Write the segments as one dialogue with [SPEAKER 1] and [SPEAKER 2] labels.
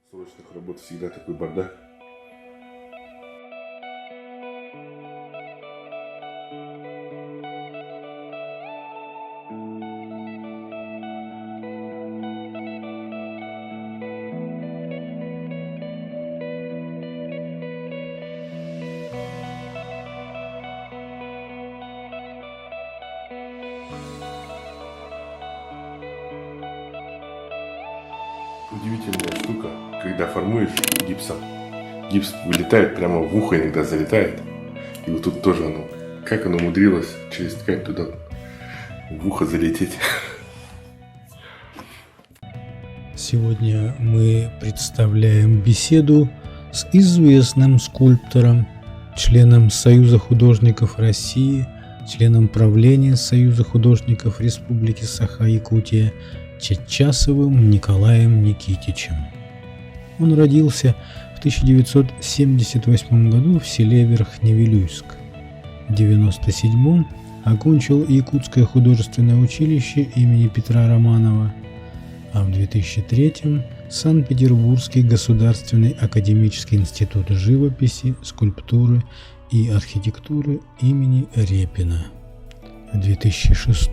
[SPEAKER 1] Срочных работ всегда такой бардак. Удивительная штука, когда формуешь гипсом. Гипс вылетает прямо в ухо, иногда залетает. И вот тут тоже оно, как оно умудрилось через ткань туда в ухо залететь.
[SPEAKER 2] Сегодня мы представляем беседу с известным скульптором, членом Союза художников России, членом правления Союза художников Республики Саха-Якутия Чечасовым Николаем Никитичем. Он родился в 1978 году в селе Верхневилюйск. В 1997 окончил Якутское художественное училище имени Петра Романова, а в 2003 Санкт-Петербургский государственный академический институт живописи, скульптуры и архитектуры имени Репина. В 2006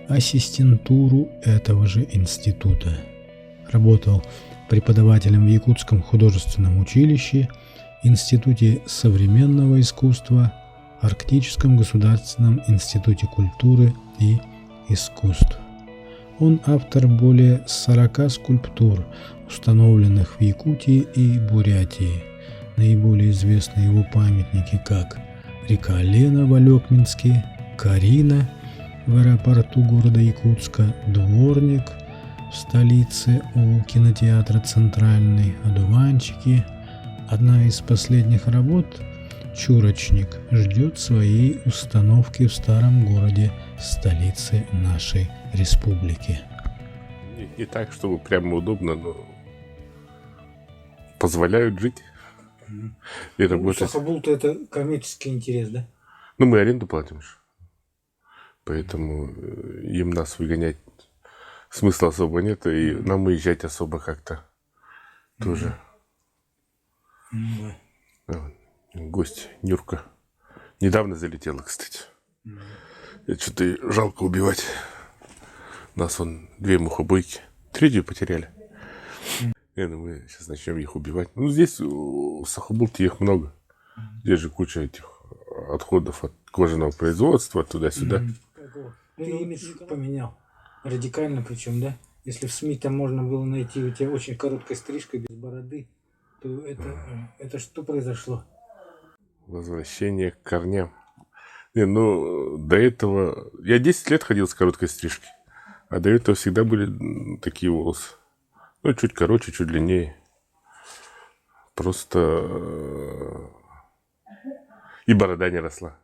[SPEAKER 2] ассистентуру этого же института. Работал преподавателем в Якутском художественном училище, Институте современного искусства, Арктическом государственном институте культуры и искусств. Он автор более 40 скульптур, установленных в Якутии и Бурятии. Наиболее известны его памятники как река Лена в Алекминске, Карина в аэропорту города Якутска, Дворник в столице у кинотеатра «Центральный», «Одуванчики». Одна из последних работ «Чурочник» ждет своей установки в старом городе, столице нашей республики.
[SPEAKER 1] Не так, чтобы прямо удобно, но позволяют жить и работать.
[SPEAKER 3] Сахабул-то это коммерческий интерес, да?
[SPEAKER 1] Ну, мы аренду платим же. Поэтому им нас выгонять смысла особо нет, и нам уезжать особо как-то тоже. Гость Нюрка. Недавно залетела, кстати. Это что-то жалко убивать. Нас вон 2 мухобойки. 3 потеряли. Мы сейчас начнем их убивать. Ну, здесь в Сахабулте их много. Здесь же куча этих отходов от кожаного производства, туда-сюда.
[SPEAKER 3] Ты имидж поменял. Радикально причем, да? Если в СМИ там можно было найти у тебя очень короткая стрижка без бороды, то это что произошло?
[SPEAKER 1] Возвращение к корням. Не, ну, до этого... Я 10 лет ходил с короткой стрижкой. А до этого всегда были такие волосы. Ну, чуть короче, чуть длиннее. Просто... И борода не росла.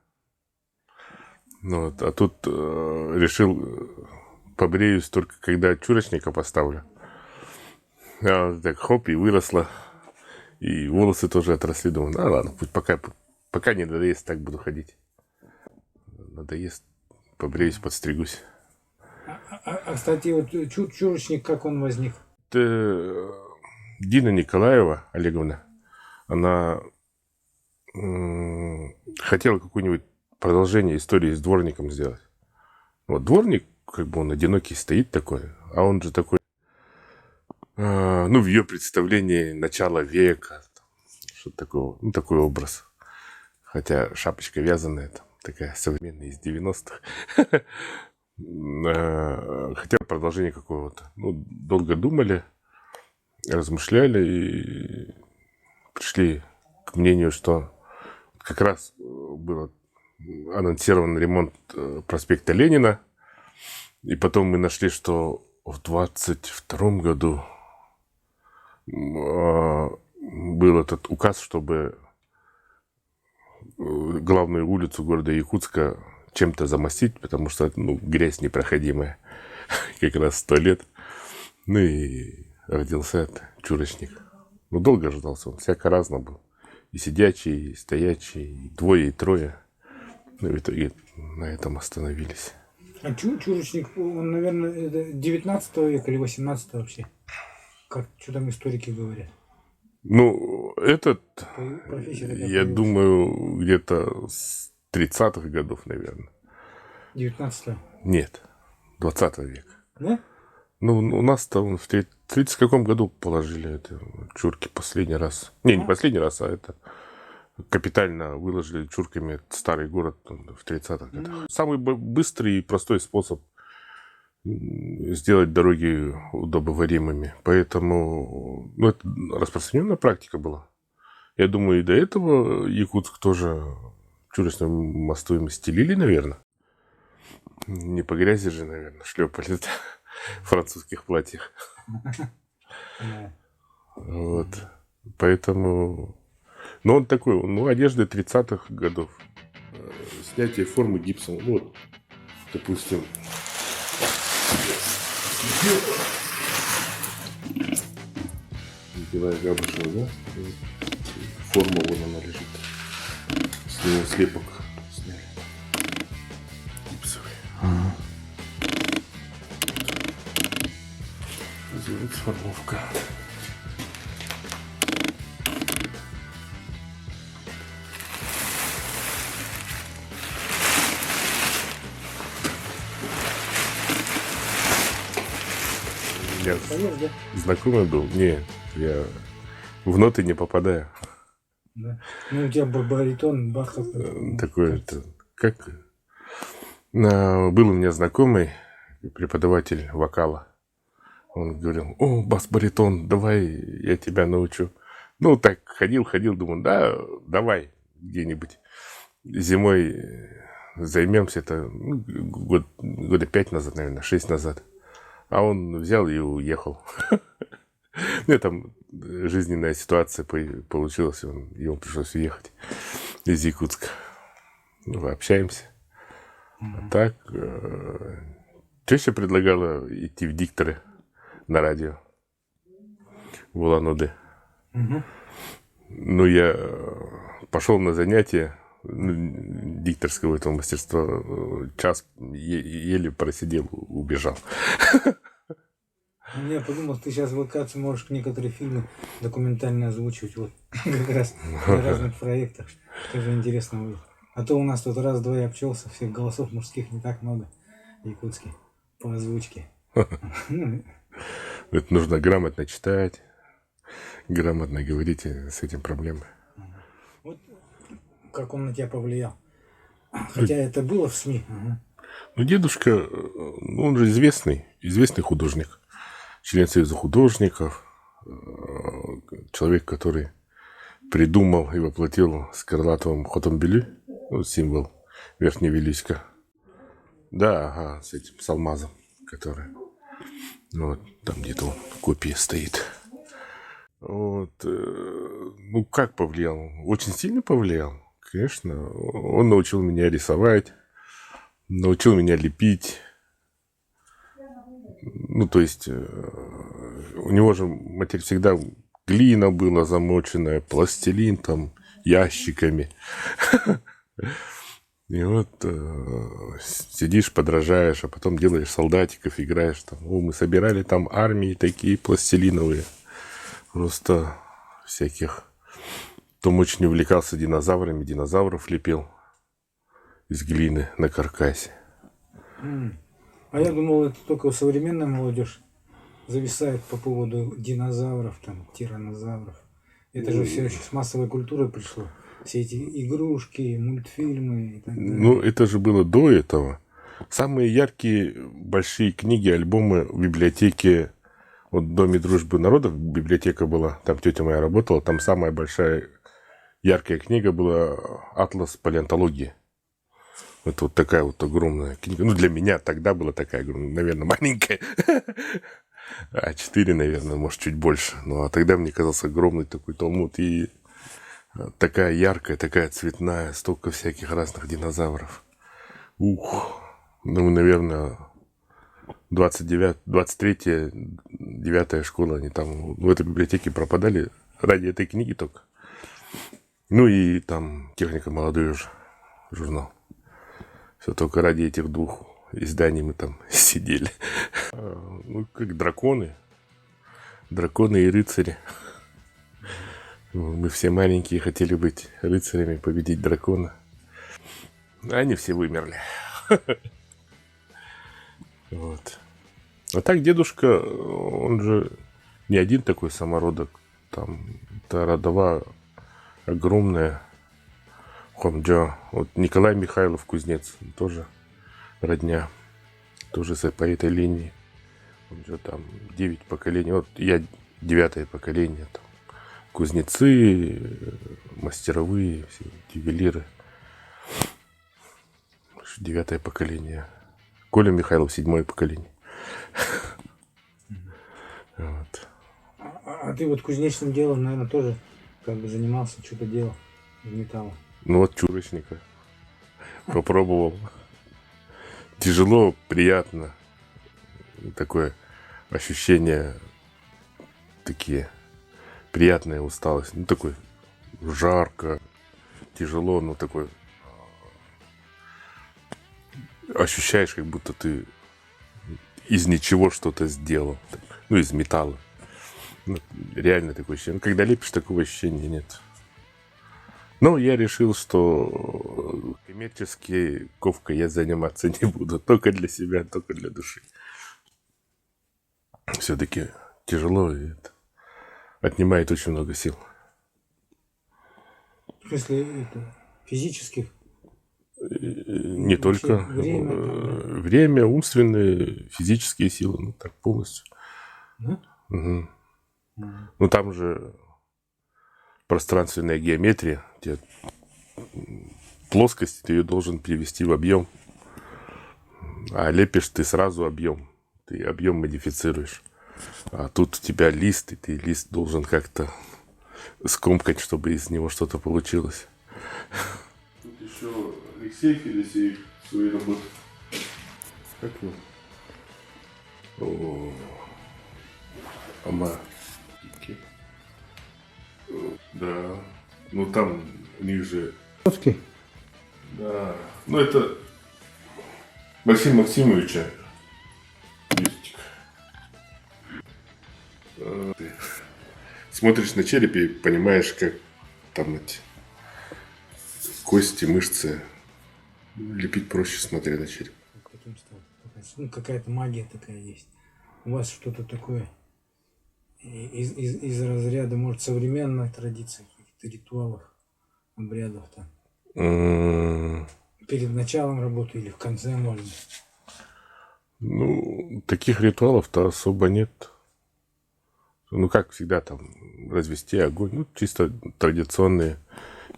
[SPEAKER 1] Ну, вот. А тут решил побреюсь только когда чурочника поставлю. А вот так хоп, и выросла. И волосы тоже отросли. Думаю, ну ладно, пусть пока не надоест, так буду ходить. Надоест, побреюсь, подстригусь.
[SPEAKER 3] Кстати, вот чурочник, как он возник?
[SPEAKER 1] Это Дина Николаева Олеговна, она хотела какое-нибудь продолжение истории с дворником сделать. Вот дворник, как бы он одинокий стоит такой, а он же такой, ну, в ее представлении начала века, что-то такого, ну, такой образ. Хотя шапочка вязаная, там, такая современная, из 90-х. Хотел продолжение какого-то. Ну, долго думали, размышляли и пришли к мнению, что как раз был анонсирован ремонт проспекта Ленина. И потом мы нашли, что в 22-м году был этот указ, чтобы главную улицу города Якутска чем-то замостить, потому что, ну, грязь непроходимая. Как раз 100 лет. Ну и родился этот чурочник. Ну, долго ждался он, всяко разно был. И сидячий, и стоячий, и 2, и 3. Ну, в итоге на этом остановились.
[SPEAKER 3] А чурочник, он, наверное, это 19 века или 18 вообще? Как, что там историки говорят?
[SPEAKER 1] Ну, этот,
[SPEAKER 3] Профессия такая
[SPEAKER 1] я
[SPEAKER 3] появилась.
[SPEAKER 1] думаю, где-то с 30-х годов, наверное.
[SPEAKER 3] 19-го.
[SPEAKER 1] Нет, 20 века.
[SPEAKER 3] Да?
[SPEAKER 1] Ну, у нас-то в 30 каком году положили это чурки последний раз. Не последний раз, а это капитально выложили чурками старый город в 30-х годах. Самый быстрый и простой способ сделать дороги удобоваримыми. Поэтому это распространенная практика была. Я думаю, и до этого Якутск тоже чурочным мостовым стелили, наверное. Не по грязи же, наверное, шлепали в французских платьях.
[SPEAKER 3] Да.
[SPEAKER 1] Вот. Поэтому... Ну, он такой, ну, одежды 30-х годов. Снятие формы гипсом. Ну, вот, допустим... Николай Габышев, да? Форма вон она лежит. С него слепок сняли. Гипсовый. Называется формовка. Я
[SPEAKER 3] Поешь, да?
[SPEAKER 1] знакомый был? Не, я в ноты не попадаю.
[SPEAKER 3] Да. Ну, у тебя баритон, бах.
[SPEAKER 1] Такой, это, как... Был у меня знакомый, преподаватель вокала. Он говорил: о, бас-баритон, давай я тебя научу. Ну, так ходил, думаю, да, давай где-нибудь зимой займемся. Это года 5 назад, наверное, 6 назад. А он взял и уехал. У меня там жизненная ситуация получилась, ему пришлось уехать из Якутска. Ну, общаемся. А так, теща предлагала идти в дикторы на радио в Улан-Удэ. Ну, я пошел на занятия дикторского этого мастерства, час еле просидел, убежал.
[SPEAKER 3] Я подумал, ты сейчас в локации можешь некоторые фильмы документально озвучивать, вот, как раз на разных проектах. Тоже интересно будет. А то у нас тут раз-два и обчелся, всех голосов мужских не так много в Якутске по озвучке.
[SPEAKER 1] Это нужно грамотно читать, грамотно говорить, с этим проблемы.
[SPEAKER 3] Вот как он на тебя повлиял. Хотя это было в СМИ.
[SPEAKER 1] Ну, дедушка, он же известный художник, член Союза художников, человек, который придумал и воплотил Скарлатовым Хотонбилю, символ Верхневилюйска. Да, ага, с этим, с алмазом, который... Вот, там где-то он, копия стоит. Вот, ну, как повлиял? Очень сильно повлиял, конечно. Он научил меня рисовать, научил меня лепить. Ну, то есть, у него же материал всегда глина была замоченная, пластилин там ящиками. И вот сидишь, подражаешь, а потом делаешь солдатиков, играешь там. О, мы собирали там армии такие пластилиновые. Просто всяких. Том очень увлекался динозаврами, динозавров лепил из глины на каркасе.
[SPEAKER 3] А я думал, это только современная молодежь зависает по поводу динозавров, там, тиранозавров. Это же все еще с массовой культурой пришло. Все эти игрушки, мультфильмы и так далее.
[SPEAKER 1] Ну, это же было до этого. Самые яркие большие книги, альбомы в библиотеке, вот в Доме дружбы народов библиотека была, там тетя моя работала, там самая большая яркая книга была «Атлас палеонтологии». Это вот такая вот огромная книга. Ну, для меня тогда была такая огромная, наверное, маленькая. А4, наверное, может, чуть больше. Ну, а тогда мне казался огромный такой талмуд. И такая яркая, такая цветная, столько всяких разных динозавров. Ух. Ну, наверное, 23-я, 9-я школа, они там в этой библиотеке пропадали ради этой книги только. Ну, и там «Техника молодежи», журнал. Все только ради этих двух изданий мы там сидели. Ну, как драконы. драконы и рыцари. Мы все маленькие хотели быть рыцарями, победить дракона. А они все вымерли. Вот. А так дедушка, он же не один такой самородок. Там это родова огромная. Хомджо. Вот Николай Михайлов кузнец, тоже родня. Тоже по этой линии. Хомджо там 9 поколений. Вот я 9-е поколение. Там кузнецы, мастеровые, все, ювелиры. 9-е поколение. Коля Михайлов 7-е поколение. Вот.
[SPEAKER 3] А ты вот кузнечным делом, наверное, тоже как бы занимался, что-то делал из металла.
[SPEAKER 1] Ну вот чурочника попробовал. Тяжело, приятно. Такое ощущение, такие приятная усталость. Ну такой жарко, тяжело, но такой ощущаешь, как будто ты из ничего что-то сделал. Ну, из металла. Ну, реально такое ощущение. Когда лепишь, такого ощущения нет. Но я решил, что коммерчески ковкой я заниматься не буду. Только для себя, только для души. Все-таки тяжело, и это отнимает очень много сил.
[SPEAKER 3] В смысле, это, физических?
[SPEAKER 1] Не только
[SPEAKER 3] Время,
[SPEAKER 1] время, умственные, физические силы, ну так полностью.
[SPEAKER 3] да?
[SPEAKER 1] Угу. Ну там же пространственная геометрия, где плоскость ты ее должен перевести в объем, а лепишь ты сразу объем, ты объем модифицируешь. А тут у тебя лист, и ты лист должен как-то скомкать, чтобы из него что-то получилось. Тут еще Алексей Федосеев свои работы. Как его? О, Ама. Да. Ну там у них же.
[SPEAKER 3] Русский?
[SPEAKER 1] Да. Ну это Максим Максимовича. Бюстик. Ты смотришь на череп и понимаешь, как там эти кости, мышцы. Лепить проще, смотря на череп.
[SPEAKER 3] Потом стал показывать. Ну, какая-то магия такая есть. У вас что-то такое из разряда, может, современной традиции, каких-то ритуалов, обрядов там. Перед началом работы или в конце, можно.
[SPEAKER 1] Ну, таких ритуалов-то особо нет. Ну, как всегда, там, развести огонь. Ну, чисто традиционные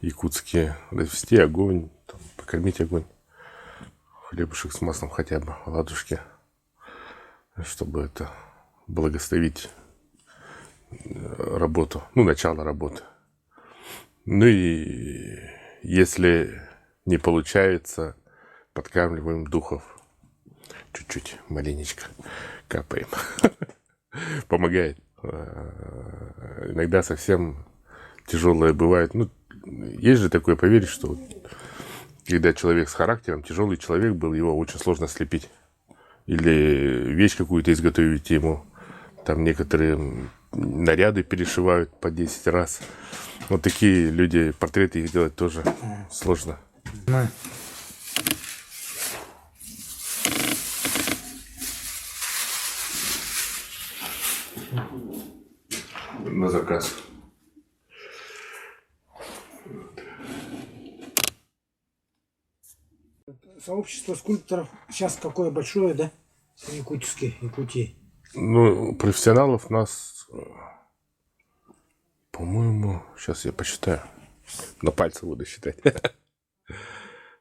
[SPEAKER 1] якутские. Развести огонь, там, покормить огонь. Хлебушек с маслом хотя бы, ладушки. Чтобы это благословить работу. Ну, начало работы. Ну и если не получается, подкармливаем духов. Чуть-чуть, маленечко капаем. Помогает. Иногда совсем тяжелое бывает. Ну, есть же такое поверье, что когда человек с характером, тяжелый человек был, его очень сложно слепить. Или вещь какую-то изготовить ему. Там некоторые наряды перешивают по 10 раз. Вот такие люди, портреты их делать тоже сложно.
[SPEAKER 3] Да.
[SPEAKER 1] На заказ.
[SPEAKER 3] Сообщество скульпторов сейчас какое большое, да? Якутии.
[SPEAKER 1] Ну, профессионалов нас, по-моему, сейчас я посчитаю. На пальцы буду считать.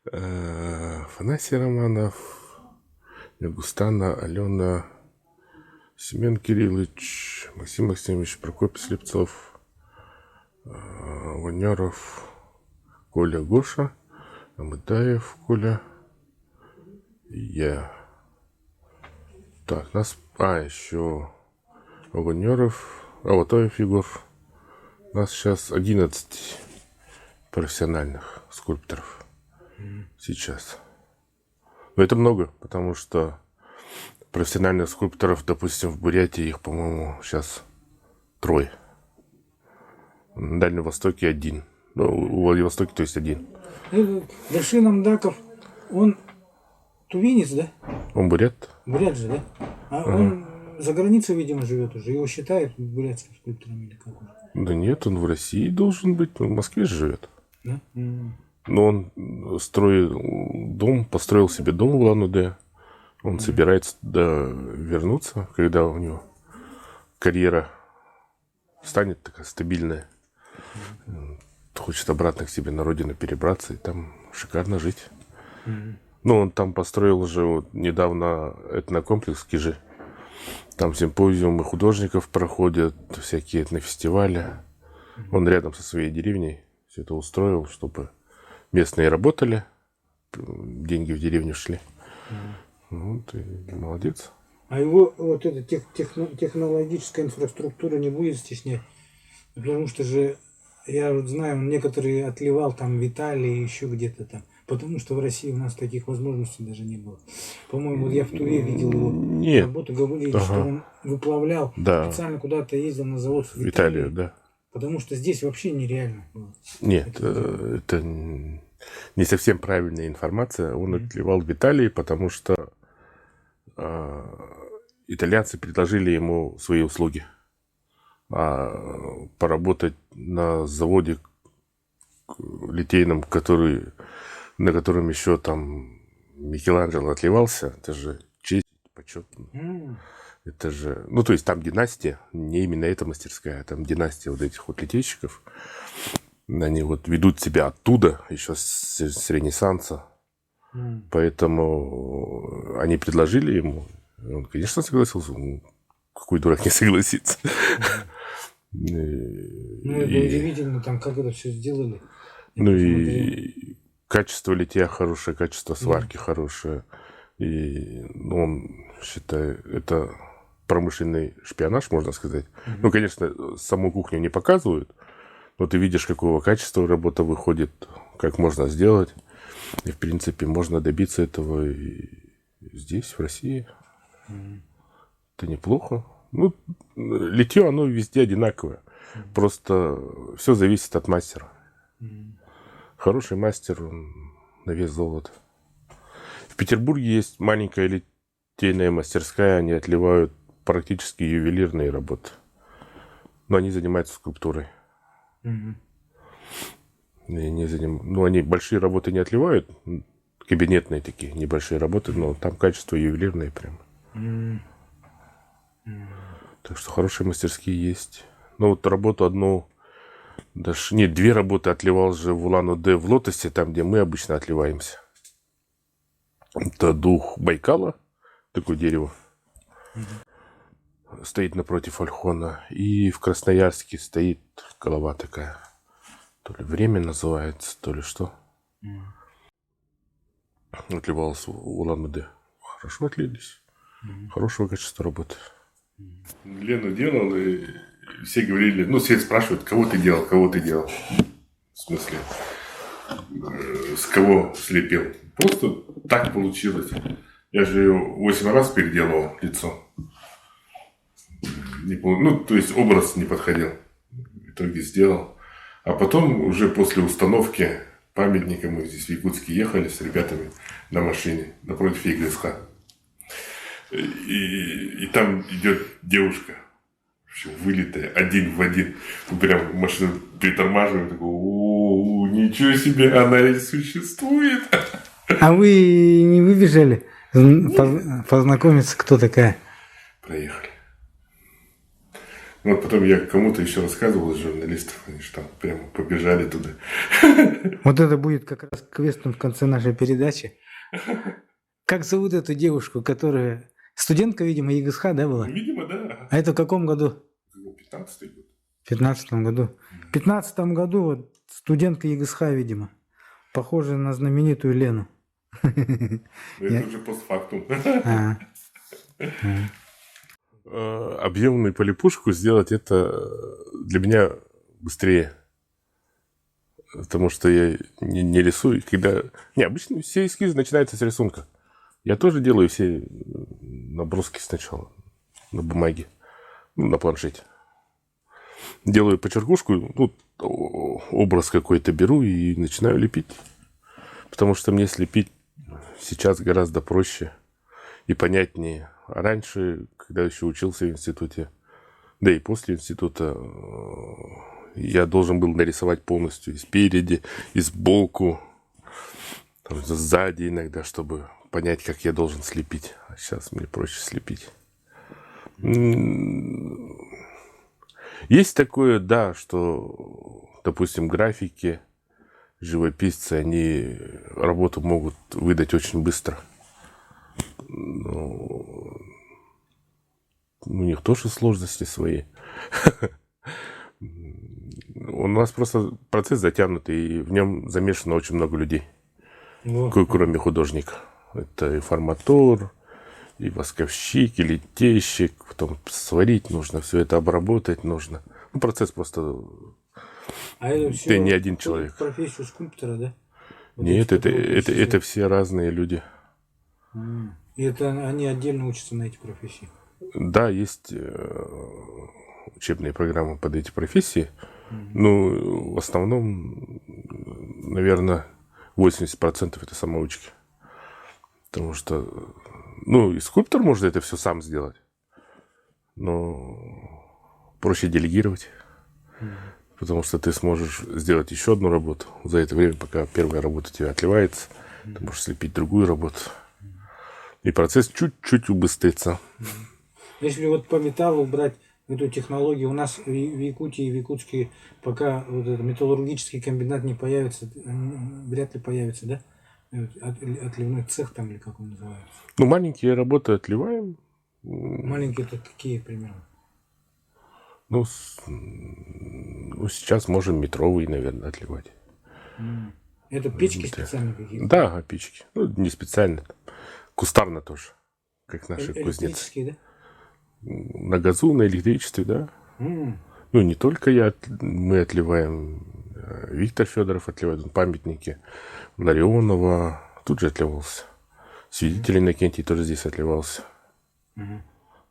[SPEAKER 1] Афанасий Романов, Густана, Алена, Семен Кириллович, Максим Максимович, Прокопий Слепцов, Ванеров, Коля Гоша, Амытаев Коля, я. Так, нас... еще Ванеров, Аватоев Егор. У нас сейчас 11 профессиональных скульпторов. Сейчас. Но это много, потому что профессиональных скульпторов, допустим, в Бурятии их, по-моему, сейчас трое. На Дальнем Востоке один. Ну, у Владивостоке, то есть один.
[SPEAKER 3] Вершин Амдаков, он тувинец, да?
[SPEAKER 1] Он бурят.
[SPEAKER 3] Бурят же, да? А он за границей, видимо, живет уже. Его считают бурятским скульптором или как он?
[SPEAKER 1] Да нет, он в России должен быть. Он в Москве же живет.
[SPEAKER 3] Да?
[SPEAKER 1] Но он построил себе дом в Улан-Удэ. Он собирается туда вернуться, когда у него карьера станет такая стабильная. Хочет обратно к себе на родину перебраться и там шикарно жить. Ну, он там построил уже вот недавно этнокомплекс Кижи. Там симпозиумы художников проходят, всякие этнофестивали. Он рядом со своей деревней все это устроил, чтобы местные работали, деньги в деревню шли. Вот, и молодец.
[SPEAKER 3] А его вот эта технологическая инфраструктура не будет стеснять? Потому что же, я вот знаю, он некоторые отливал там в Италии, еще где-то там. Потому что в России у нас таких возможностей даже не было. По-моему, я в Туве видел его работу, говорили, что он выплавлял, специально куда-то ездил на завод в
[SPEAKER 1] Италию, да.
[SPEAKER 3] Потому что здесь вообще нереально было.
[SPEAKER 1] Нет, это не совсем правильная информация. Он отливал в Италии, потому что итальянцы предложили ему свои услуги. А поработать на заводе литейном, на котором еще там Микеланджело отливался, это же честь, почет. Это же, ну, то есть там династия, не именно эта мастерская, там династия вот этих вот литейщиков. Они вот ведут себя оттуда, еще с Ренессанса. Поэтому они предложили ему, он, конечно, согласился. Какой дурак не согласится.
[SPEAKER 3] Ну, это удивительно, там, как это все сделали.
[SPEAKER 1] Ну, и качество литья хорошее, качество сварки хорошее. И он, считаю, это промышленный шпионаж, можно сказать. Ну, конечно, саму кухню не показывают, но ты видишь, какого качества работа выходит, как можно сделать. И, в принципе, можно добиться этого и здесь, в России. Это неплохо. Ну, литье, оно везде одинаковое. Просто все зависит от мастера. Хороший мастер, он на вес золота. В Петербурге есть маленькая литейная мастерская, они отливают практически ювелирные работы. Но они занимаются скульптурой. Они большие работы не отливают, кабинетные такие, небольшие работы, но там качество ювелирное прям. Так что хорошие мастерские есть. Ну вот работу одну, даже нет, 2 работы отливал же в Улан-Удэ в Лотосе, там, где мы обычно отливаемся. Это дух Байкала, такое дерево, стоит напротив Ольхона. И в Красноярске стоит голова такая. То ли время называется, то ли что. Отливалась в Улан-Удэ. Хорошо отлились. Хорошего качества работы. Лену делал, и все говорили, ну, все спрашивают, кого ты делал. В смысле, с кого слепил. Просто так получилось. Я же ее 8 раз переделывал лицо. Ну, то есть образ не подходил. В итоге сделал. А потом уже после установки памятника мы здесь в Якутске ехали с ребятами на машине напротив ЕГСХ. И там идет девушка, вообще вылитая, один в один. Прям машину притормаживаем, такой, о, ничего себе, она и существует.
[SPEAKER 3] А вы не выбежали познакомиться, кто такая?
[SPEAKER 1] Проехали. Вот потом я кому-то еще рассказывал из журналистов, они же там прямо побежали туда.
[SPEAKER 3] Вот это будет как раз квестом в конце нашей передачи. Как зовут эту девушку, которая... Студентка, видимо, ЕГСХ, да, была?
[SPEAKER 1] Видимо, да.
[SPEAKER 3] А это в каком году?
[SPEAKER 1] 15-й год.
[SPEAKER 3] В 15-м году. В 15-м году вот студентка ЕГСХ, видимо. Похожа на знаменитую Лену.
[SPEAKER 1] Это уже постфактум. Объемную полипушку сделать это для меня быстрее. Потому что я не рисую. Обычно все эскизы начинаются с рисунка. Я тоже делаю все наброски сначала на бумаге, на планшете. делаю почеркушку, ну, образ какой-то беру и начинаю лепить. Потому что мне слепить сейчас гораздо проще и понятнее. А раньше, когда еще учился в институте, да и после института, я должен был нарисовать полностью и спереди, и сбоку, там, сзади иногда, чтобы понять, как я должен слепить. А сейчас мне проще слепить. Есть такое, да, что, допустим, графики, живописцы, они работу могут выдать очень быстро. Но у них тоже сложности свои. У нас просто процесс затянутый, и в нем замешано очень много людей, кроме художника. Это и форматор, и восковщик, и литейщик, потом сварить нужно, все это обработать нужно. Ну, процесс просто...
[SPEAKER 3] А это все
[SPEAKER 1] ты не один человек.
[SPEAKER 3] Профессию скульптора, да? Вот
[SPEAKER 1] Нет,
[SPEAKER 3] эти,
[SPEAKER 1] это все разные люди.
[SPEAKER 3] И это они отдельно учатся на эти профессии?
[SPEAKER 1] Да, есть учебные программы под эти профессии. Ну, в основном, наверное, 80% это самоучки. Потому что, ну, и скульптор может это все сам сделать. Но проще делегировать. Потому что ты сможешь сделать еще одну работу за это время, пока первая работа у тебя отливается. Ты можешь слепить другую работу. И процесс чуть-чуть убыстрится.
[SPEAKER 3] Если вот по металлу брать эту технологию, у нас в Якутии, в Якутске, пока вот этот металлургический комбинат не появится, вряд ли появится, да? Отливной цех там, или как он называется?
[SPEAKER 1] Ну, маленькие работы отливаем.
[SPEAKER 3] Маленькие это какие примерно?
[SPEAKER 1] Ну, сейчас можем метровые, наверное, отливать.
[SPEAKER 3] Это печки специальные какие-то?
[SPEAKER 1] Да, печки. Ну, не специально. Кустарно тоже, как наши кузнецы.
[SPEAKER 3] Электрические, да?
[SPEAKER 1] На газу, на электричестве, да. Ну, не только мы отливаем. Виктор Федоров отливает, он памятники. Ларионова тут же отливался. Свидетель Иннокентий тоже здесь отливался.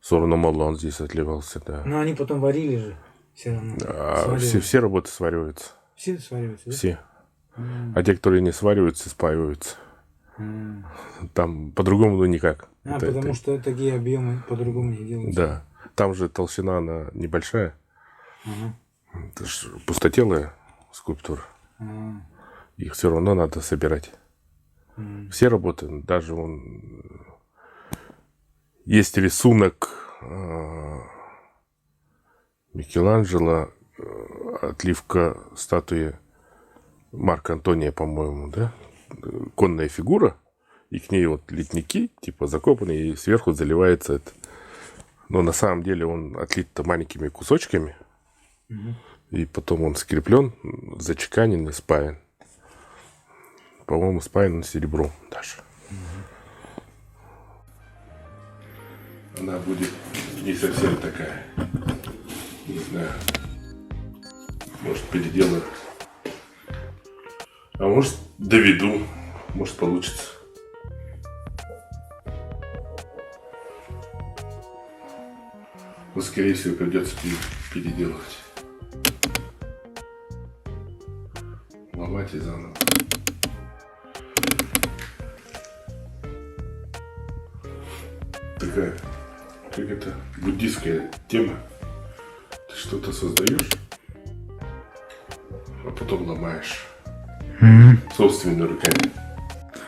[SPEAKER 1] Сорно Малон здесь отливался, да.
[SPEAKER 3] Но они потом варили же все равно.
[SPEAKER 1] Все работы свариваются.
[SPEAKER 3] Все свариваются, да?
[SPEAKER 1] Все. А те, которые не свариваются, спаиваются. Там по-другому никак.
[SPEAKER 3] Потому что такие объемы по-другому не делаются.
[SPEAKER 1] Да. Там же толщина, она небольшая. Это же пустотелая скульптура. Их все равно надо собирать. Все работы, даже есть рисунок Микеланджело, отливка статуи Марка Антония, по-моему, да? Конная фигура, и к ней вот литники, типа закопанные, и сверху заливается это. Но на самом деле он отлит маленькими кусочками, и потом он скреплен, зачеканен и спаян. По-моему, спаян серебром даже. Она будет не совсем такая. Не знаю. Может, переделаю. А может, доведу. Может, получится. Но, скорее всего, придется переделывать. Ломать и заново. Такая, как это, буддийская тема. Ты что-то создаешь, а потом ломаешь. Собственными руками.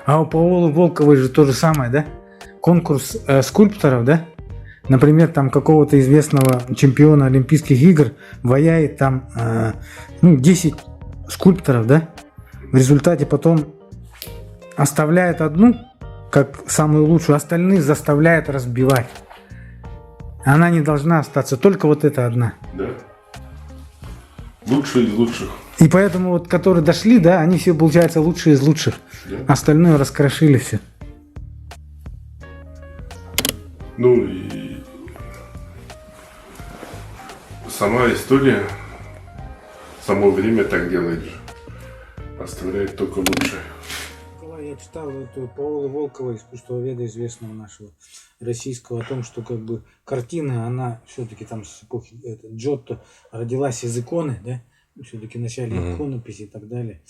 [SPEAKER 3] А у Паолы Волковой же то же самое, да? Конкурс скульпторов, да? Например, там какого-то известного чемпиона Олимпийских игр ваяет там 10 скульпторов, да? В результате потом оставляет одну, как самую лучшую, остальных заставляет разбивать. Она не должна остаться, только вот эта одна.
[SPEAKER 1] Да. Лучшие из лучших.
[SPEAKER 3] И поэтому вот, которые дошли, да, они все, получается, лучшие из лучших.
[SPEAKER 1] Да.
[SPEAKER 3] Остальное раскрошили все.
[SPEAKER 1] Ну и сама история, само время так делает же. Оставляет только лучшее.
[SPEAKER 3] Я читал эту Паолу Волкову, искусствоведа известного нашего. российского о том, что как бы картина, она все-таки там с эпохи Джотто родилась из иконы, да, все-таки в начале
[SPEAKER 1] Мгм.
[SPEAKER 3] иконописи и так далее.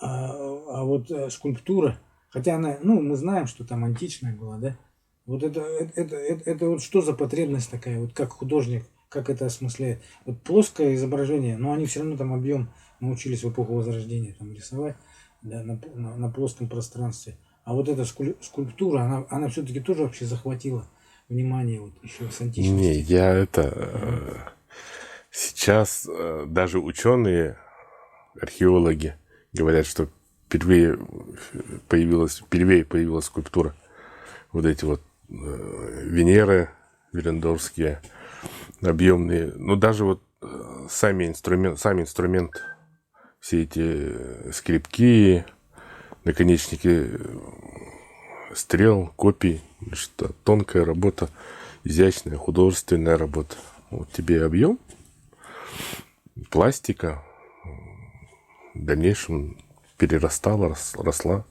[SPEAKER 3] А вот скульптура, хотя она, ну, мы знаем, что там античная была, да, вот это вот что за потребность такая, вот как художник, как это осмысляет. Вот плоское изображение, но они все равно там объем научились в эпоху Возрождения там рисовать, да, на плоском пространстве. А вот эта скульптура, она все-таки тоже вообще захватила внимание вот еще с
[SPEAKER 1] Не,
[SPEAKER 3] античности.
[SPEAKER 1] я сейчас даже ученые, археологи говорят, что впервые появилась скульптура. Вот эти вот Венеры Виллендорфские, объемные. Ну, даже вот сам инструмент, все эти скребки, наконечники стрел, копий, что тонкая работа, изящная, художественная работа. Вот тебе объем, пластика, в дальнейшем перерастала, росла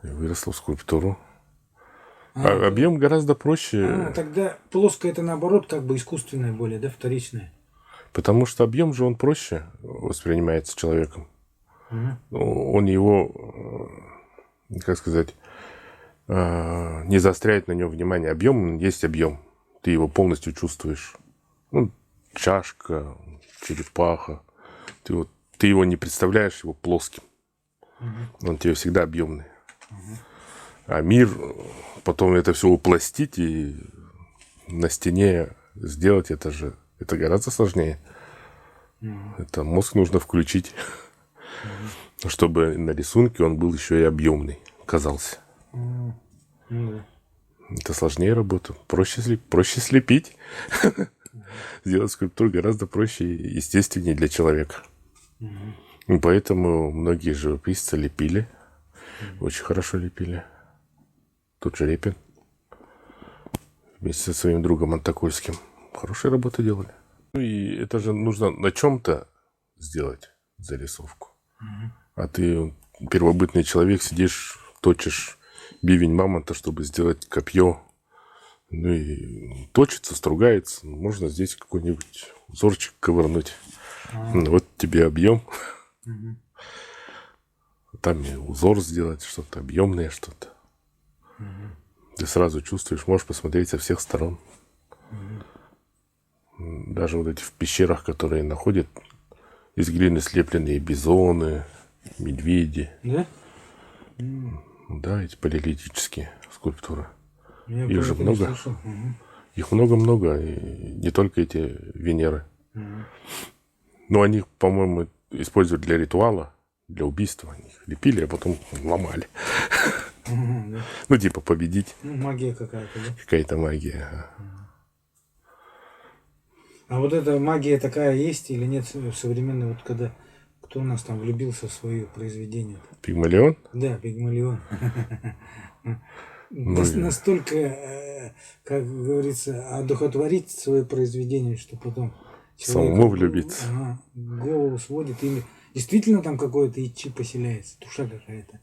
[SPEAKER 1] и выросла в скульптуру. А объем гораздо проще,
[SPEAKER 3] Тогда плоское это наоборот как бы искусственное более, да, вторичное.
[SPEAKER 1] потому что объем же он проще воспринимается человеком.
[SPEAKER 3] Мгм.
[SPEAKER 1] Он его, как сказать, не заостряет на нем внимание. Объем есть объем. Ты его полностью чувствуешь. Ну, чашка, черепаха. Ты его не представляешь его плоским. Он тебе всегда объемный. А мир, потом это все упластить и на стене сделать, это гораздо сложнее. Это мозг нужно включить, чтобы на рисунке он был еще и объемный, казался.
[SPEAKER 3] Ну да.
[SPEAKER 1] Это сложнее работа. Проще слепить. Сделать скульптуру гораздо проще и естественнее для человека. И поэтому многие живописцы лепили. Очень хорошо лепили. Тот же Репин. Вместе со своим другом Антокольским. Хорошие работы делали. Ну и это же нужно на чем-то сделать зарисовку. А ты, первобытный человек, сидишь, точишь бивень мамонта, чтобы сделать копье. Ну и точится, стругается. Можно здесь какой-нибудь узорчик ковырнуть. Ну, вот тебе объем. Там и узор сделать, что-то объемное, что-то. Ты сразу чувствуешь, можешь посмотреть со всех сторон. Даже вот эти в пещерах, которые находят, из глины слепленные бизоны, медведи.
[SPEAKER 3] Да?
[SPEAKER 1] Да, эти палеолитические скульптуры.
[SPEAKER 3] Я
[SPEAKER 1] Их
[SPEAKER 3] про
[SPEAKER 1] же
[SPEAKER 3] это не
[SPEAKER 1] много.
[SPEAKER 3] слышал.
[SPEAKER 1] Их много-много, и не только эти Венеры. Но они, по-моему, используют для ритуала, для убийства. Они их лепили, а потом ломали.
[SPEAKER 3] Да.
[SPEAKER 1] Ну, типа победить.
[SPEAKER 3] Ну, магия какая-то, да?
[SPEAKER 1] Какая-то магия.
[SPEAKER 3] А вот эта магия такая есть или нет в современной, вот когда кто у нас там влюбился в свое произведение?
[SPEAKER 1] Пигмалион?
[SPEAKER 3] Да, Пигмалион.
[SPEAKER 1] Ну,
[SPEAKER 3] Настолько, как говорится, одухотворить свое произведение, что потом
[SPEAKER 1] самому влюбиться.
[SPEAKER 3] голову сводит, или действительно там какое-то ичи поселяется, душа какая-то.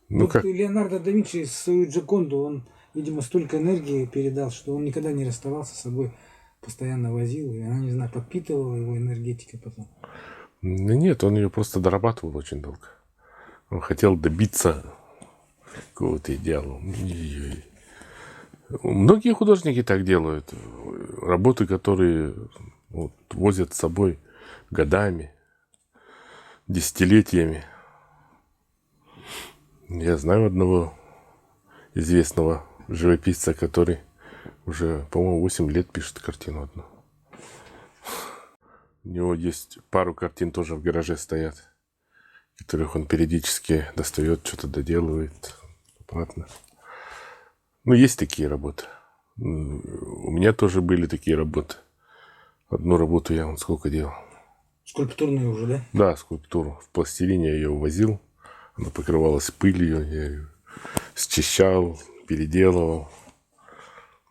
[SPEAKER 1] Ну,
[SPEAKER 3] Вот
[SPEAKER 1] как?
[SPEAKER 3] Леонардо да Винчи свою Джоконду, он, видимо, столько энергии передал, что он никогда не расставался с собой, постоянно возил, и она, не знаю, подпитывала его энергетикой потом.
[SPEAKER 1] Ну, нет, он ее просто дорабатывал очень долго. Он хотел добиться какого-то идеала. И многие художники так делают. Работы, которые вот, возят с собой годами, десятилетиями. Я знаю одного известного живописца, который уже, по-моему, 8 лет пишет картину одну. У него есть пару картин тоже в гараже стоят, которых он периодически достает, что-то доделывает обратно. Ну, есть такие работы. У меня тоже были такие работы. Одну работу я сколько делал.
[SPEAKER 3] Скульптурные уже, да?
[SPEAKER 1] Да, скульптуру. В пластилине я ее увозил. Она покрывалась пылью. Я ее счищал, переделывал.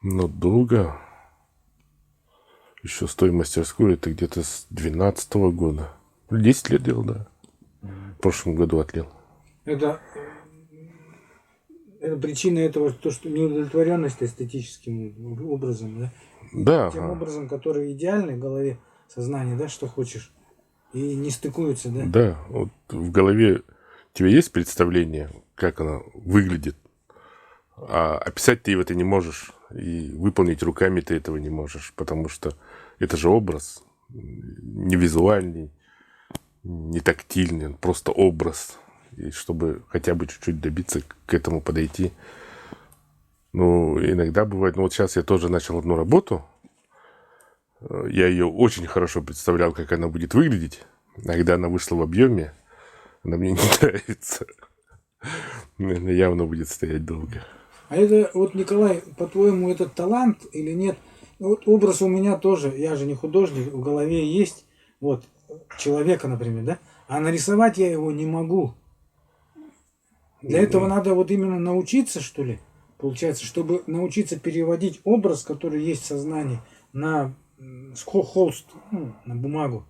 [SPEAKER 1] Но долго. Еще с той мастерской, это где-то с 12-го года. 10 лет делал, да. В прошлом году отлил.
[SPEAKER 3] Это это причина этого, то, что неудовлетворенность эстетическим образом, да?
[SPEAKER 1] Да,
[SPEAKER 3] Тем образом, который идеальный в голове сознания, да, что хочешь, и не стыкуются, да?
[SPEAKER 1] да, вот в голове у тебя есть представление, как она выглядит, а описать ты это не можешь, и выполнить руками ты этого не можешь, потому что это же образ, не визуальный, не тактильный, он просто образ. И чтобы хотя бы чуть-чуть добиться, к этому подойти. Ну, иногда бывает, ну вот сейчас я тоже начал одну работу, я ее очень хорошо представлял, как она будет выглядеть, а когда она вышла в объеме, она мне не нравится. Наверное, явно будет стоять долго.
[SPEAKER 3] А это, вот, Николай, по-твоему, это талант или нет? Вот образ у меня тоже, я же не художник, в голове есть, вот, человека, например, да? А нарисовать я его не могу. Для этого надо вот именно научиться, что ли, получается, чтобы научиться переводить образ, который есть в сознании, на холст, ну, на бумагу.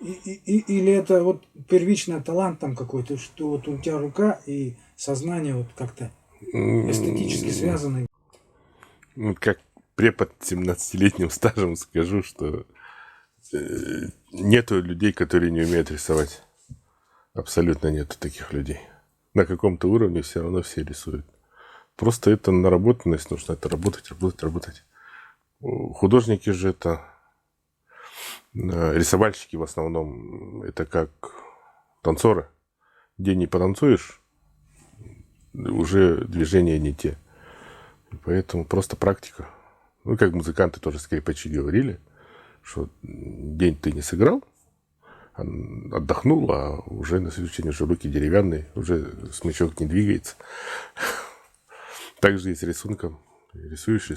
[SPEAKER 3] Или это вот первичный талант там какой-то, что вот у тебя рука и сознание вот как-то эстетически связаны.
[SPEAKER 1] Ну, как препод с 17-летним стажем скажу, что нету людей, которые не умеют рисовать. Абсолютно нету таких людей. На каком-то уровне все равно все рисуют. Просто это наработанность, нужно это работать. Художники же это рисовальщики в основном, это как танцоры. День не потанцуешь, уже движения не те. И поэтому просто практика. Ну, как музыканты тоже скрипачи говорили, что день ты не сыграл, отдохнул, а уже на следующий день уже руки деревянные, уже смычок не двигается. Так же и с рисунком. Рисуешь.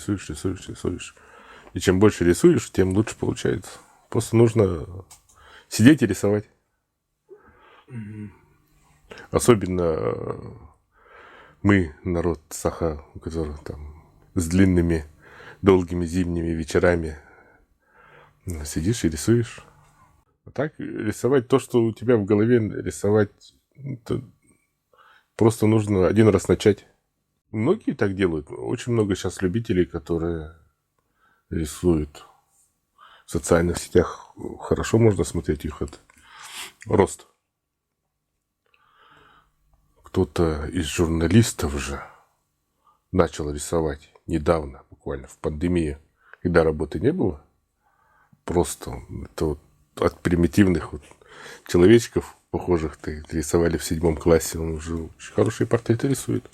[SPEAKER 1] И чем больше рисуешь, тем лучше получается. Просто нужно сидеть и рисовать. Особенно мы, народ Саха, у которого там с длинными, долгими зимними вечерами сидишь и рисуешь. А так рисовать то, что у тебя в голове, рисовать, это просто нужно один раз начать. Многие так делают. Очень много сейчас любителей, которые рисуют. В социальных сетях хорошо можно смотреть их рост. Кто-то из журналистов же начал рисовать недавно, буквально в пандемии, когда работы не было. Просто это вот от примитивных вот человечков, похожих, рисовали в 7 классе, он уже очень хорошие портреты рисует.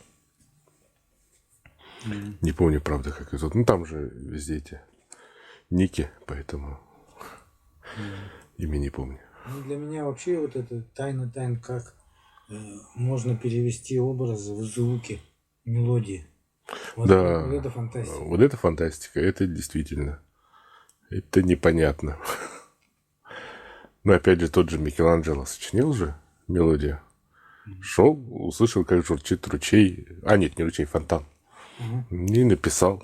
[SPEAKER 1] Не помню, правда, как это. Ну, там же везде эти ники, поэтому имя не помню.
[SPEAKER 3] Ну, для меня вообще вот это тайна тайн, как можно перевести образы в звуки, мелодии. Вот,
[SPEAKER 1] Да,
[SPEAKER 3] вот это фантастика.
[SPEAKER 1] вот это фантастика, это действительно, это непонятно. Но опять же, тот же Микеланджело сочинил же мелодию. Шел, услышал, как журчит ручей. А, нет, не ручей, фонтан. И написал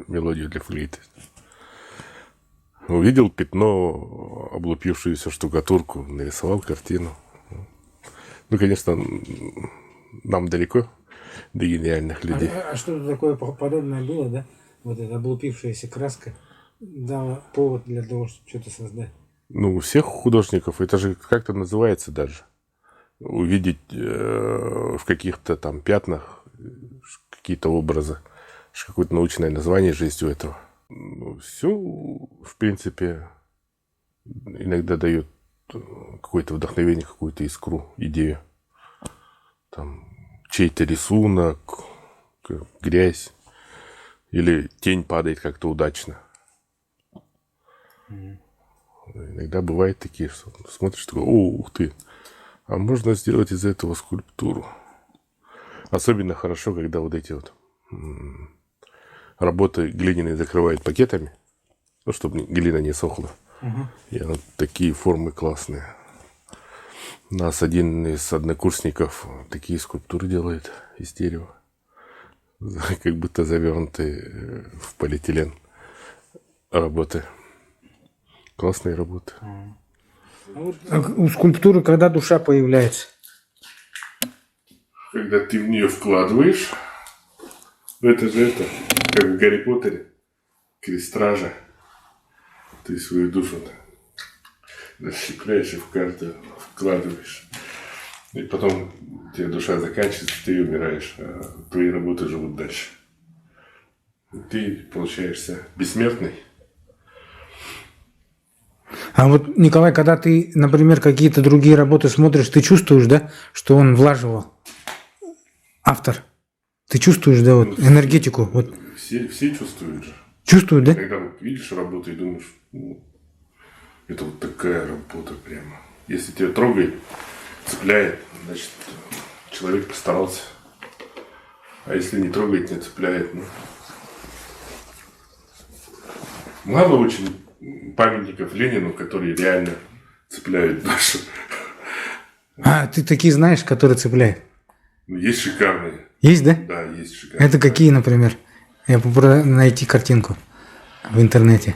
[SPEAKER 1] мелодию для флейты. Увидел пятно, облупившуюся штукатурку, нарисовал картину. Ну, конечно, нам далеко до гениальных людей.
[SPEAKER 3] А что-то такое подобное было, да? Вот эта облупившаяся краска дала повод для того, чтобы что-то создать.
[SPEAKER 1] Ну, у всех художников, это же как-то называется даже. Увидеть в каких-то там пятнах какие-то образы. Какое-то научное название же есть у этого. Ну, все, в принципе, иногда дает какое-то вдохновение, какую-то искру, идею. Там чей-то рисунок, грязь. Или тень падает как-то удачно. Иногда бывает такие, что смотришь, такой, о, ух ты, а можно сделать из этого скульптуру. Особенно хорошо, когда вот эти вот работы глиняные закрывают пакетами, ну, чтобы глина не сохла. И она такие формы классные. У нас один из однокурсников такие скульптуры делает из дерева. Как будто завернутые в полиэтилен работы. Классные работы.
[SPEAKER 3] А у скульптуры когда душа появляется?
[SPEAKER 1] когда ты в нее вкладываешь, это же это, как в Гарри Поттере, Крестража, ты свою душу-то расщепляешь и в каждую вкладываешь. И потом у тебя душа заканчивается, ты умираешь, а твои работы живут дальше. И ты получаешься бессмертный.
[SPEAKER 3] А вот, Николай, когда ты, например, какие-то другие работы смотришь, ты чувствуешь, да, что он влаживал? Автор. Ты чувствуешь, да, вот энергетику? Вот.
[SPEAKER 1] Все чувствуют же.
[SPEAKER 3] Чувствуют, да?
[SPEAKER 1] Когда вот видишь работу и думаешь, ну, это вот такая работа прямо. Если тебя трогает, цепляет, значит, человек постарался. А если не трогает, не цепляет, ну... Мало очень памятников Ленину, которые реально цепляют душу.
[SPEAKER 3] А, ты такие знаешь, которые цепляют?
[SPEAKER 1] Ну, есть шикарные.
[SPEAKER 3] Есть, да?
[SPEAKER 1] Да, есть шикарные.
[SPEAKER 3] Это какие, например? Я попробую найти картинку в интернете.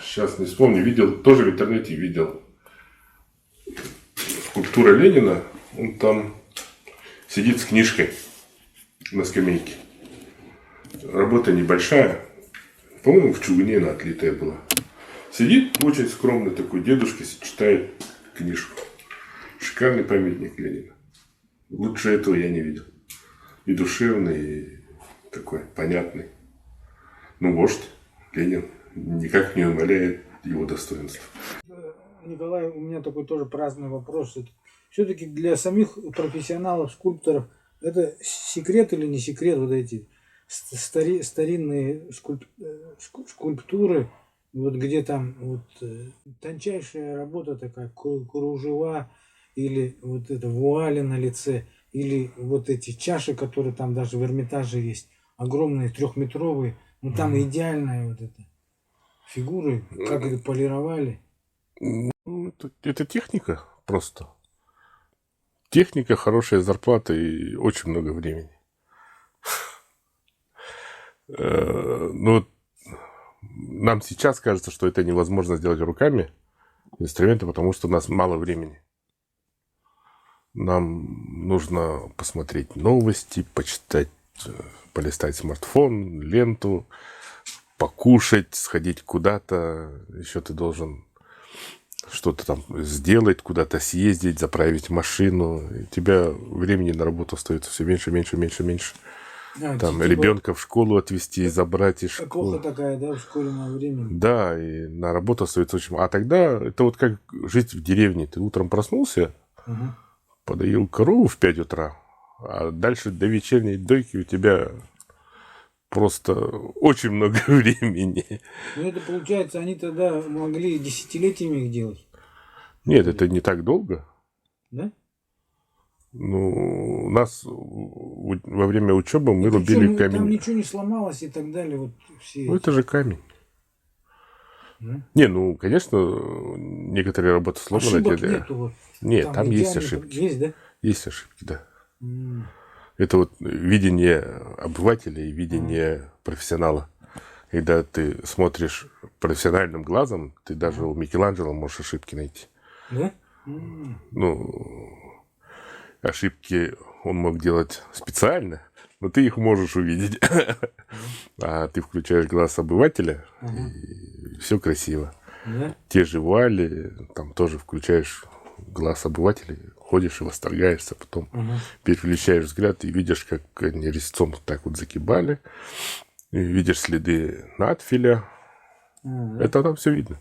[SPEAKER 1] Сейчас не вспомню. Видел, тоже в интернете видел. Скульптура Ленина. Он там сидит с книжкой на скамейке. Работа небольшая. По-моему, в чугуне она отлитая была. Сидит очень скромный такой дедушка, читает книжку. Шикарный памятник Ленина. Лучше этого я не видел. И душевный, и такой понятный. Ну, вождь Ленин никак не умаляет его достоинства.
[SPEAKER 3] Николай, у меня такой тоже праздный вопрос. Все-таки для самих профессионалов, скульпторов, это секрет или не секрет, вот эти старинные скульптуры, вот где там вот тончайшая работа такая, кружева, или вот это вуали на лице, или вот эти чаши, которые там даже в Эрмитаже есть, огромные, 3-метровые, ну там идеальная вот эта фигуры, как это полировали.
[SPEAKER 1] Ну, это техника просто. Техника, хорошая зарплата и очень много времени. Ну, нам сейчас кажется, что это невозможно сделать руками инструменты, потому что у нас мало времени. Нам нужно посмотреть новости, почитать, полистать смартфон, ленту, покушать, сходить куда-то. Еще ты должен что-то там сделать, куда-то съездить, заправить машину. И у тебя времени на работу остается все меньше, меньше, меньше, меньше. Там ребенка в школу отвезти, забрать из школы.
[SPEAKER 3] Эпоха такая, да, в школьное время.
[SPEAKER 1] Да, и на работу остается очень мало. А тогда это вот как жить в деревне. Ты утром проснулся, подоил корову в 5 утра, а дальше до вечерней дойки у тебя просто очень много времени.
[SPEAKER 3] Ну, это получается, они тогда могли десятилетиями их делать.
[SPEAKER 1] Нет, это не так долго.
[SPEAKER 3] Да?
[SPEAKER 1] Ну, у нас во время учебы мы
[SPEAKER 3] И причем,
[SPEAKER 1] рубили камень.
[SPEAKER 3] Там ничего не сломалось и так далее. Вот все
[SPEAKER 1] Ну, это же камень.
[SPEAKER 3] Да?
[SPEAKER 1] Не, ну, конечно, некоторые работы сломаны.
[SPEAKER 3] Ошибок нету. Вот.
[SPEAKER 1] Нет, там есть
[SPEAKER 3] идеально
[SPEAKER 1] ошибки.
[SPEAKER 3] Есть, да?
[SPEAKER 1] Есть ошибки, да. Это вот видение обывателя и видение профессионала. Когда ты смотришь профессиональным глазом, ты даже у Микеланджело можешь ошибки найти.
[SPEAKER 3] Да?
[SPEAKER 1] Ну, ошибки он мог делать специально, но ты их можешь увидеть. А ты включаешь глаз обывателя, и все красиво.
[SPEAKER 3] Да?
[SPEAKER 1] Те же вуали, там тоже включаешь глаз обывателя, ходишь и восторгаешься, потом переключаешь взгляд и видишь, как они резцом так вот закибали, и видишь следы надфиля. Это там все видно.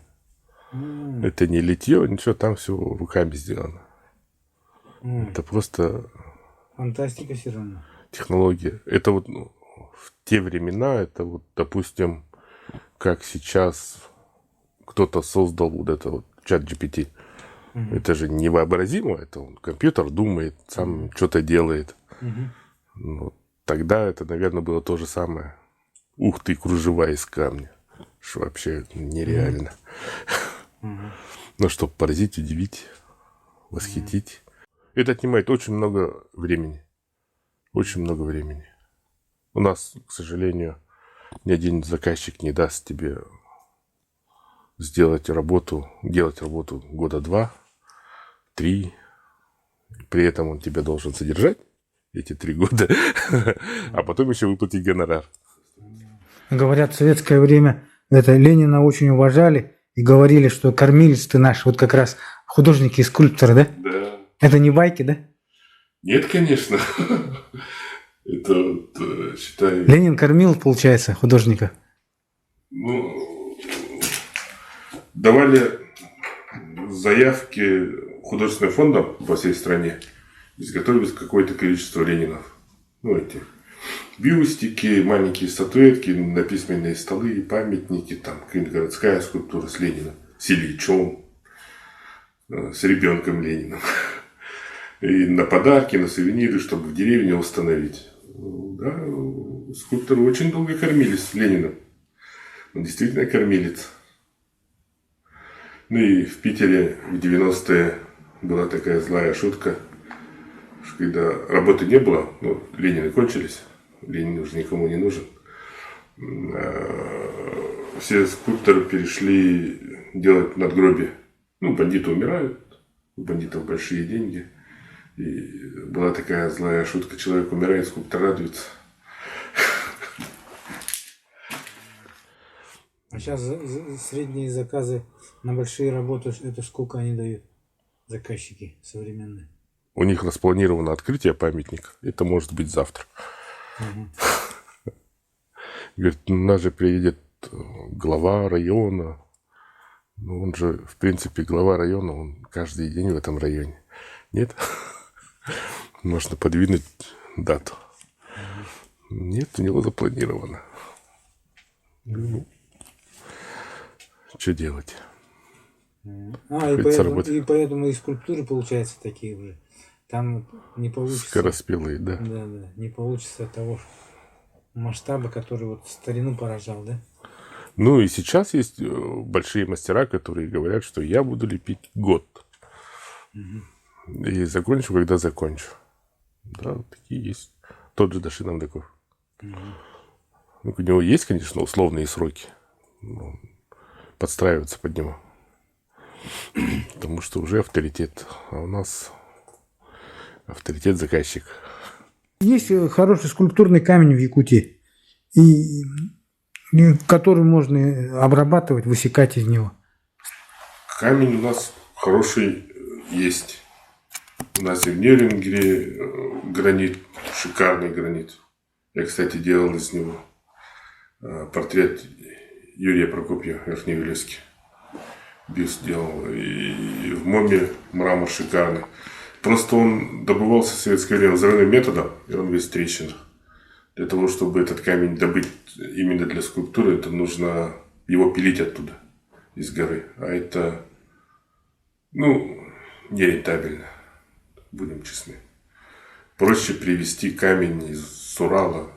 [SPEAKER 1] Это не литье, ничего, там все руками сделано. Это просто
[SPEAKER 3] Фантастика все равно.
[SPEAKER 1] технология. Это вот в те времена, это вот, допустим, как сейчас кто-то создал вот это вот чат GPT. Это же невообразимо. Это он, компьютер думает, сам что-то делает. Ну, тогда это, наверное, было то же самое. Ух ты, кружева из камня. Что вообще нереально. Ну, чтобы поразить, удивить, восхитить. Это отнимает очень много времени. Очень много времени. У нас, к сожалению, ни один заказчик не даст тебе делать работу года 2, 3. При этом он тебя должен содержать эти 3 года, а потом еще выплатить гонорар.
[SPEAKER 3] Говорят, в советское время это Ленина очень уважали и говорили, что кормилец ты наш, вот как раз художники и скульпторы, да?
[SPEAKER 1] Да.
[SPEAKER 3] Это не байки, да?
[SPEAKER 1] Нет, конечно. Это, вот, считаю...
[SPEAKER 3] Ленин кормил, получается, художника.
[SPEAKER 1] Ну, давали заявки художественным фондам по всей стране, изготовилось какое-то количество Ленинов. Ну, эти бюстики, маленькие статуэтки на письменные столы, памятники, там какая-то городская скульптура с Лениным, с Ильичом, с ребенком Лениным. И на подарки, на сувениры, чтобы в деревне установить. Да, скульпторы очень долго кормились Лениным. Он действительно кормилец. Ну и в Питере в 90-е была такая злая шутка, что когда работы не было, ну, Ленины кончились, Ленин уже никому не нужен, все скульпторы перешли делать надгробие. Ну, бандиты умирают, у бандитов большие деньги. И была такая злая шутка, человек умирает, скульптор радуется.
[SPEAKER 3] А сейчас средние заказы на большие работы, это сколько они дают, заказчики современные?
[SPEAKER 1] У них распланировано открытие памятника. Это может быть завтра. Говорит, у нас же приедет глава района. Ну, он же, в принципе, глава района, он каждый день в этом районе. Нет? Можно подвинуть дату. Нет, у него запланировано. Ну, что делать?
[SPEAKER 3] И поэтому и скульптуры получаются такие уже. Там не получится.
[SPEAKER 1] Скороспелые, да.
[SPEAKER 3] Да, не получится того масштаба, который вот старину поражал, да?
[SPEAKER 1] Ну и сейчас есть большие мастера, которые говорят, что я буду лепить год. И закончу, когда закончу. Да, вот такие есть. Тот же Дашин Амдаков. Ну, у него есть, конечно, условные сроки. Но подстраиваться под него. Потому что уже авторитет. А у нас авторитет заказчик.
[SPEAKER 3] Есть хороший скульптурный камень в Якутии, который можно обрабатывать, высекать из него.
[SPEAKER 1] Камень у нас хороший есть. У нас и в Нерюнгере гранит, шикарный гранит. Я, кстати, делал из него портрет Юрия Прокопьева, Верхневилюйский. Бюст делал. И в МОМе мрамор шикарный. Просто он добывался в советское время взрывным методом, и он весь в трещинах. Для того, чтобы этот камень добыть именно для скульптуры, это нужно его пилить оттуда, из горы. А это, нерентабельно, будем честны. Проще привезти камень из Урала.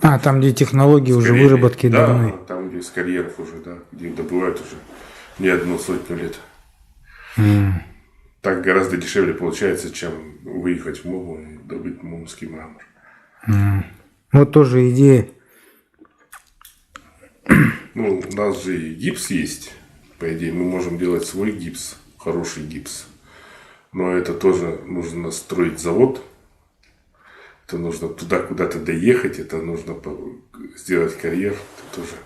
[SPEAKER 3] Там, где технологии уже выработки давны.
[SPEAKER 1] Да, там, где из карьеров уже, да, где их добывают уже не 100 лет. Так гораздо дешевле получается, чем выехать в МОМу и добыть мумский мрамор.
[SPEAKER 3] Вот тоже идея.
[SPEAKER 1] Ну, у нас же и гипс есть. По идее, мы можем делать свой гипс, хороший гипс. Но это тоже нужно строить завод. Это нужно туда куда-то доехать. Это нужно сделать карьер. Это тоже.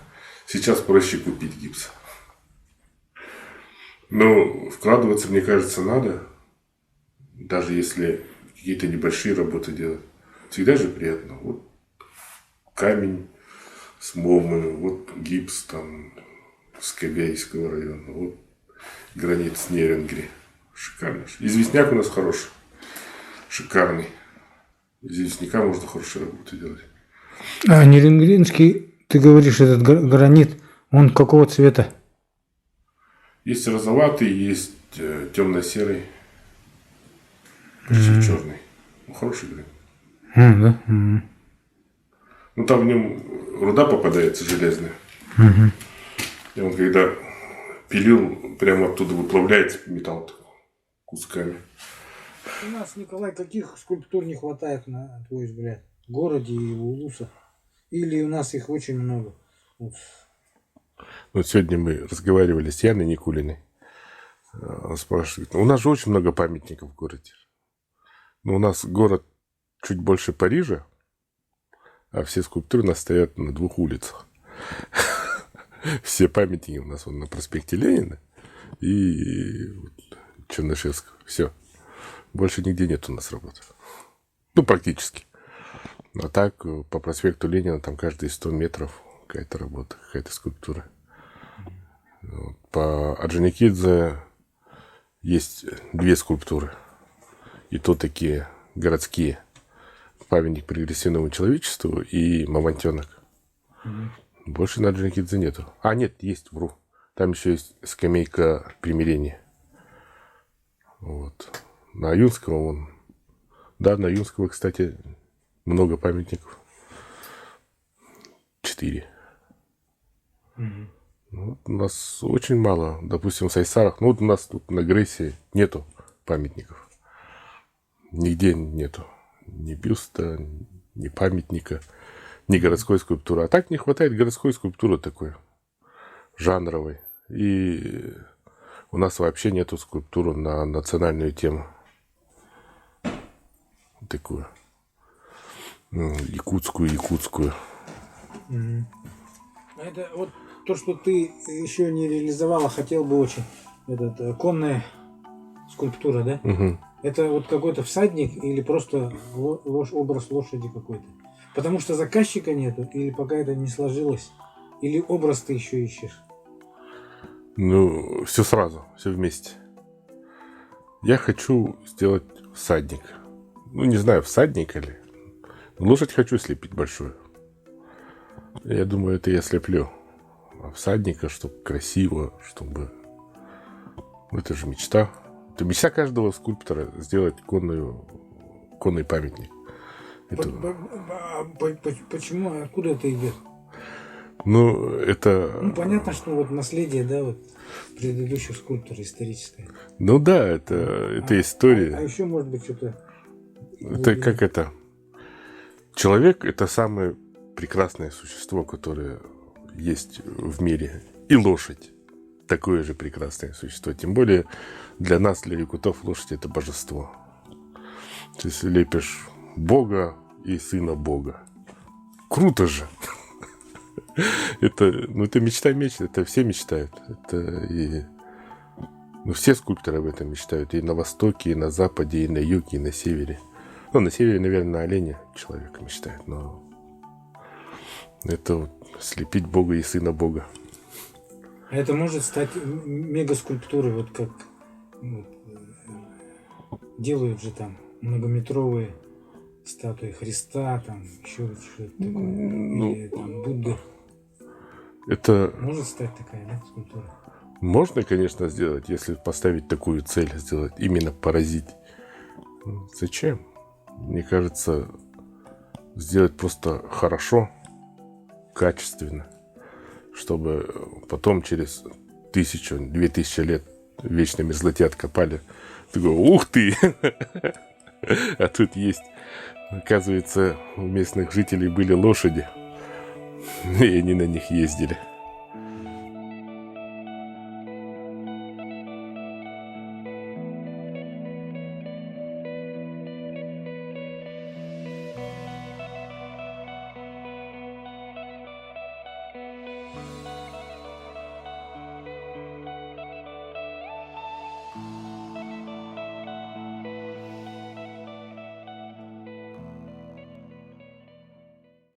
[SPEAKER 1] Сейчас проще купить гипс. Но вкладываться, мне кажется, надо. Даже если какие-то небольшие работы делать. Всегда же приятно. Вот камень с МОМы, вот гипс там с Кобяйского района, вот гранит с Нерюнгри. Шикарно. Известняк у нас хороший. Шикарный. Из известняка можно хорошие работы делать.
[SPEAKER 3] А нерюнгринский, ты говоришь, этот гранит, он какого цвета?
[SPEAKER 1] Есть розоватый, есть темно-серый, почти черный. Хороший гранит.
[SPEAKER 3] Да?
[SPEAKER 1] Ну, там в нем руда попадается железная. И он, когда пилил, прямо оттуда выплавляется металл кусками.
[SPEAKER 3] У нас, Николай, каких скульптур не хватает, на твой взгляд? В городе и в Улусах? Или у нас их очень много?
[SPEAKER 1] Вот сегодня мы разговаривали с Яной Никулиной. Он спрашивает, у нас же очень много памятников в городе. Но у нас город чуть больше Парижа, а все скульптуры у нас стоят на 2 улицах. Все памятники у нас вон на проспекте Ленина и Чернышевского. Все. Больше нигде нет у нас работы. Ну, практически. А так, по проспекту Ленина там каждые 100 метров какая-то работа, какая-то скульптура. Вот. По Орджоникидзе есть 2 скульптуры. И то такие городские. Памятник прогрессивному человечеству и Мамонтенок. Больше на Орджоникидзе нету. А, нет, есть, вру. Там еще есть скамейка примирения. Вот. На Юнского вон. Да, на Юнского, кстати, много памятников. 4. Вот у нас очень мало. Допустим, в Сайсарах. Ну, вот у нас тут на Грейсе нету памятников. Нигде нету. Ни бюста, ни памятника, ни городской скульптуры. А так не хватает городской скульптуры такой, жанровой. И у нас вообще нету скульптуры на национальную тему. Такую. Якутскую.
[SPEAKER 3] Это вот то, что ты еще не реализовала, хотел бы очень. Конная скульптура, да?
[SPEAKER 1] Угу.
[SPEAKER 3] Это вот какой-то всадник или просто образ лошади какой-то? Потому что заказчика нету, или пока это не сложилось, или образ ты еще ищешь?
[SPEAKER 1] Ну, все сразу, все вместе. Я хочу сделать всадника. Ну, не знаю, всадника ли. Лошадь хочу слепить большую. Я думаю, это я слеплю. А всадника, чтобы красиво, чтобы... Это же мечта. Это мечта каждого скульптора сделать конный памятник. Это...
[SPEAKER 3] Почему? Откуда это идет?
[SPEAKER 1] Ну, это...
[SPEAKER 3] Ну, понятно, что вот наследие, да, вот предыдущих скульпторов историческое.
[SPEAKER 1] Ну да, это история.
[SPEAKER 3] А еще, может быть, что-то...
[SPEAKER 1] Это как это? Человек — это самое прекрасное существо, которое есть в мире. И лошадь — такое же прекрасное существо. Тем более для нас, для якутов, лошадь — это божество. То есть лепишь Бога и сына Бога. Круто же! Это мечта мечты, это все мечтают. Все скульпторы об этом мечтают. И на Востоке, и на Западе, и на Юге, и на Севере. Ну, на Севере, наверное, на оленя человек мечтает. Но это вот слепить Бога и сына Бога.
[SPEAKER 3] А это может стать мегаскульптурой, вот как делают же там многометровые статуи Христа, там еще что-то такое. Или там Будды.
[SPEAKER 1] Это...
[SPEAKER 3] Может стать такая, да, скульптура?
[SPEAKER 1] Можно, конечно, сделать, если поставить такую цель, сделать, именно поразить. Зачем? Мне кажется, сделать просто хорошо, качественно, чтобы потом через 1000-2000 лет в вечной мерзлоте откопали. Такой, ух ты! А тут есть, оказывается, у местных жителей были лошади, и они на них ездили.